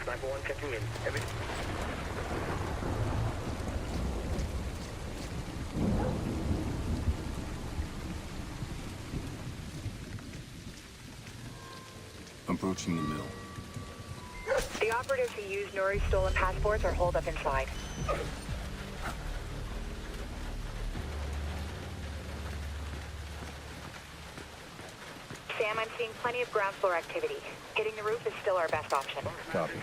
Sniper 1 checking in. Every... Approaching the mill. The operatives who used Nuri's stolen passports are holed up inside. Sam, I'm seeing plenty of ground floor activity. Hitting the roof is still our best option. Copy.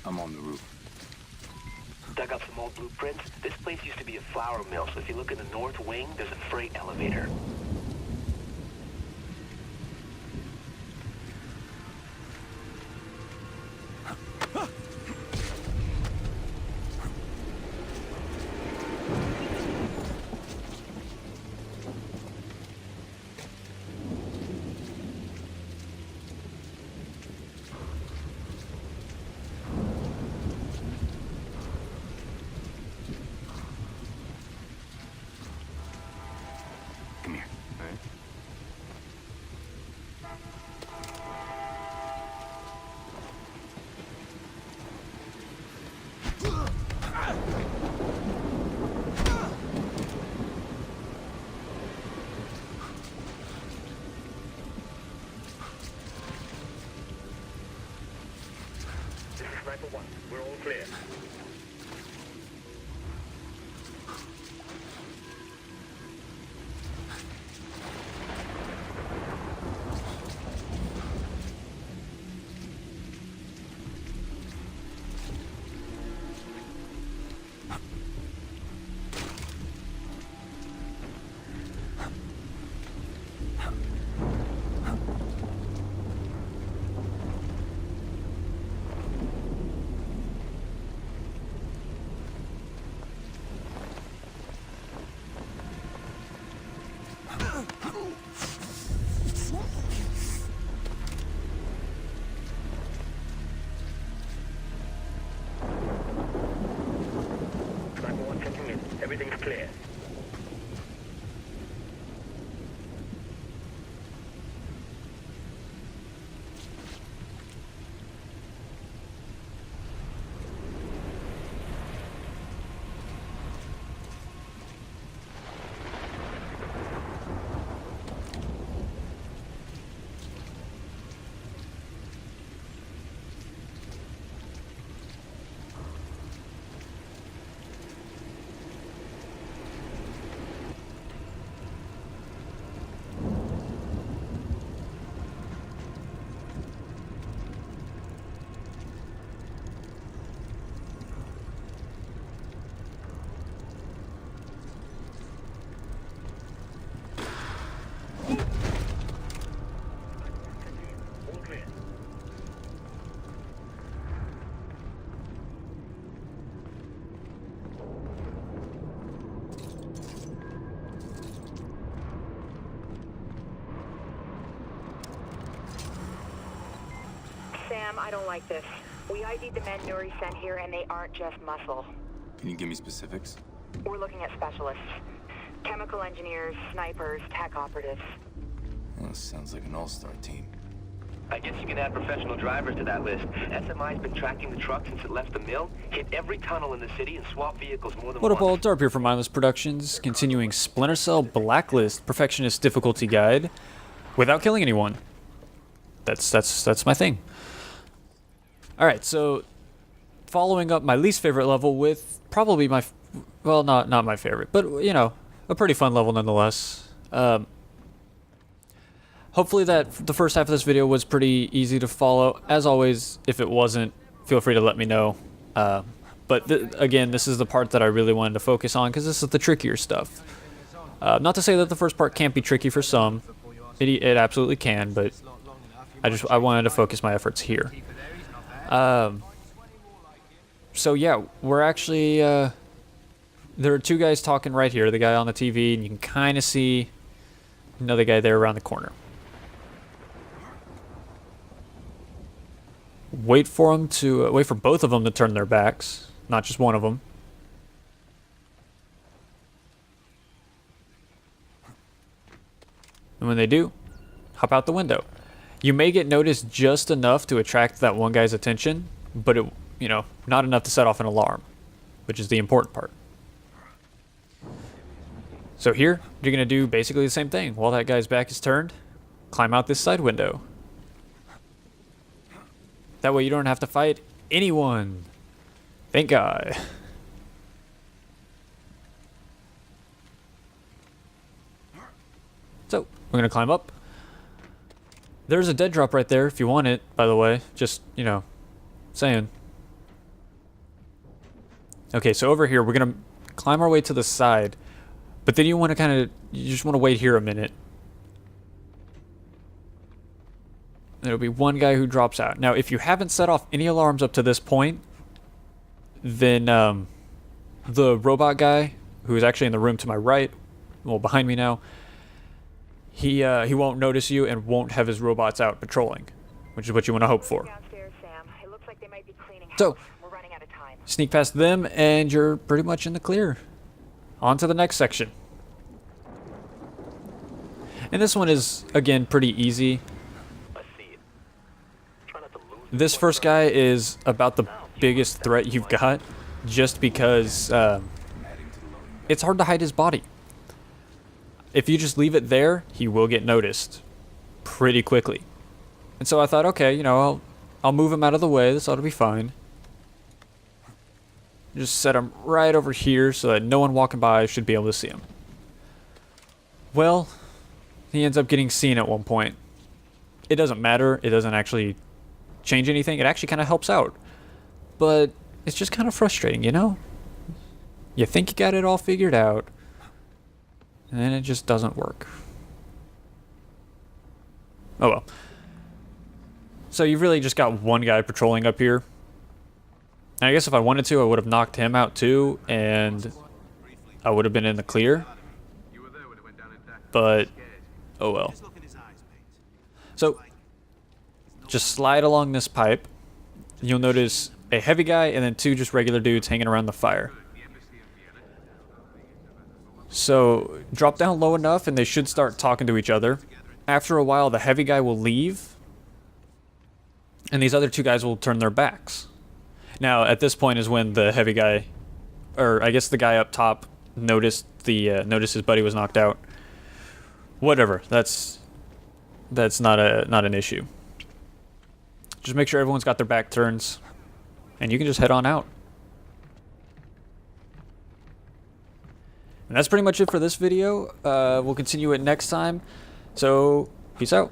I'm on the roof. Dug up some old blueprints. This place used to be a flour mill, so if you look in the north wing, there's a freight elevator. Come here. All right. This is Sniper 1. We're all clear. Sniper 1 checking in. Everything's clear. All clear. Sam, I don't like this. We ID'd the men Nuri sent here, and they aren't just muscle. Can you give me specifics? We're looking at specialists. Chemical engineers, snipers, tech operatives. Well, this sounds like an all-star team. I guess you can add professional drivers to that list. SMI's been tracking the truck since it left the mill, hit every tunnel in the city, and swapped vehicles more than What up, all? once. Darb here from Mindless Productions, continuing Splinter Cell Blacklist Perfectionist difficulty guide without killing anyone. That's my thing. All right, so following up my least favorite level with probably my, well, not my favorite, but you know, a pretty fun level nonetheless. Hopefully that the first half of this video was pretty easy to follow. As always, if it wasn't, feel free to let me know. But again, this is the part that I really wanted to focus on because this is the trickier stuff. Not to say that the first part can't be tricky for some. It absolutely can, but I wanted to focus my efforts here. So yeah, we're actually there are two guys talking right here. The guy on the TV, and you can kind of see another guy there around the corner. Wait for both of them to turn their backs, not just one of them. And when they do, hop out the window. You may get noticed just enough to attract that one guy's attention, but not enough to set off an alarm, which is the important part. So here, you're gonna do basically the same thing. While that guy's back is turned, climb out this side window. That way you don't have to fight anyone. Thank God. So, we're going to climb up. There's a dead drop right there if you want it, by the way. Just, saying. Okay, so over here, we're going to climb our way to the side. But then you just want to wait here a minute. There'll be one guy who drops out. Now, if you haven't set off any alarms up to this point, then the robot guy, who is actually in the room to my right, well, behind me now, he won't notice you and won't have his robots out patrolling, which is what you want to hope for. Downstairs, Sam. It looks like they might be cleaning house. So, We're running out of time. sneak past them, and you're pretty much in the clear. On to the next section. And this one is, again, pretty easy. This first guy is about the biggest threat you've got, just because it's hard to hide his body. If you just leave it there, he will get noticed pretty quickly. And so I thought, okay, I'll move him out of the way. This ought to be fine. Just set him right over here so that no one walking by should be able to see him. Well, he ends up getting seen at one point. It doesn't matter. It doesn't actually change anything. It actually kind of helps out, but it's just kind of frustrating, you think you got it all figured out and then it just doesn't work. Oh well. So you've really just got one guy patrolling up here. And I guess if I wanted to, I would have knocked him out too, and I would have been in the clear, but oh well. So just slide along this pipe. You'll notice a heavy guy and then two just regular dudes hanging around the fire. So drop down low enough and they should start talking to each other. After a while, the heavy guy will leave and these other two guys will turn their backs. Now, at this point is when the heavy guy, or I guess the guy up top, noticed his buddy was knocked out. Whatever. That's not an issue. Just make sure everyone's got their back turns, and you can just head on out. And that's pretty much it for this video. We'll continue it next time. So, peace out.